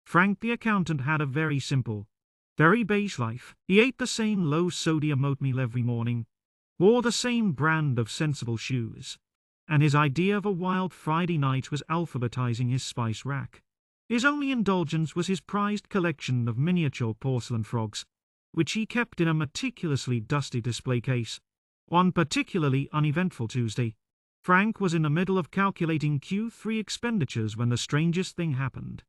Frank the accountant had a very simple, very beige life. He ate the same low-sodium oatmeal every morning, wore the same brand of sensible shoes, and his idea of a wild Friday night was alphabetizing his spice rack. His only indulgence was his prized collection of miniature porcelain frogs, which he kept in a meticulously dusty display case. One particularly uneventful Tuesday, Frank was in the middle of calculating Q3 expenditures when the strangest thing happened.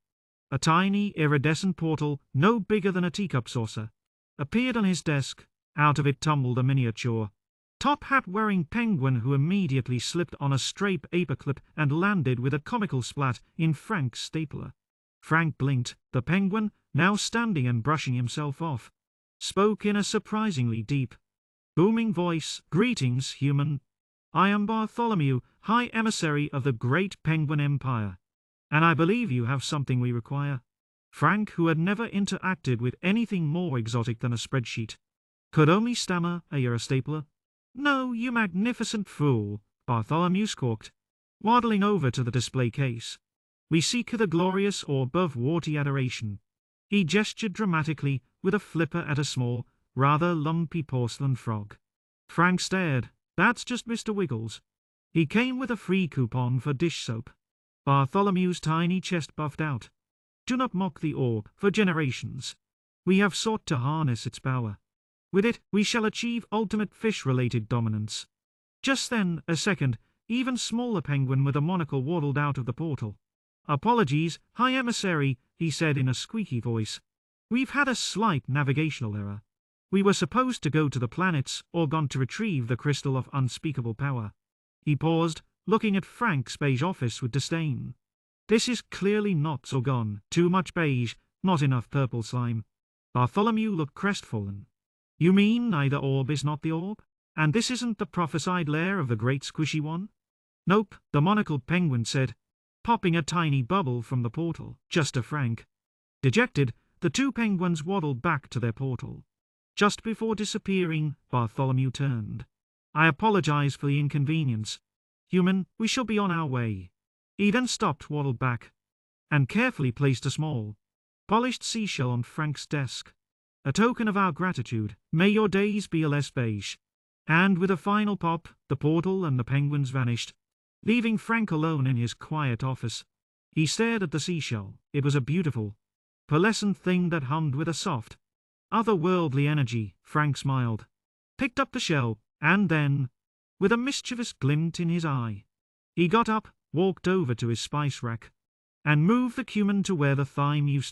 A tiny, iridescent portal, no bigger than a teacup saucer, appeared on his desk. Out of it tumbled a miniature, top-hat-wearing penguin who immediately slipped on a stray paperclip and landed with a comical splat in Frank's stapler. Frank blinked. The penguin, now standing and brushing himself off, spoke in a surprisingly deep, booming voice. "Greetings, human. I am Bartholomew, High Emissary of the Great Penguin Empire, and I believe you have something we require." Frank, who had never interacted with anything more exotic than a spreadsheet, could only stammer, "You're a stapler?" "No, you magnificent fool," Bartholomew squawked, waddling over to the display case. "We seek the glorious orb of warty adoration." He gestured dramatically with a flipper at a small, rather lumpy porcelain frog. Frank stared. "That's just Mr. Wiggles. He came with a free coupon for dish soap." Bartholomew's tiny chest puffed out. "Do not mock the orb. For generations, we have sought to harness its power. With it, we shall achieve ultimate fish-related dominance." Just then, a second, even smaller penguin with a monocle waddled out of the portal. "Apologies, High Emissary," he said in a squeaky voice. "We've had a slight navigational error. We were supposed to go to the planets, or gone to retrieve the crystal of unspeakable power." He paused, looking at Frank's beige office with disdain. "This is clearly not Zorgon. Too much beige, not enough purple slime." Bartholomew looked crestfallen. "You mean neither orb is not the orb? And this isn't the prophesied lair of the great squishy one?" "Nope," the monocled penguin said, popping a tiny bubble from the portal, just to Frank. Dejected, the two penguins waddled back to their portal. Just before disappearing, Bartholomew turned. "I apologize for the inconvenience. Human, we shall be on our way." He then stopped, waddled back, and carefully placed a small, polished seashell on Frank's desk. "A token of our gratitude. May your days be less beige." And with a final pop, the portal and the penguins vanished, leaving Frank alone in his quiet office. He stared at the seashell. It was a beautiful, pearlescent thing that hummed with a soft, otherworldly energy. Frank smiled, picked up the shell, and then, with a mischievous glint in his eye, he got up, walked over to his spice rack, and moved the cumin to where the thyme used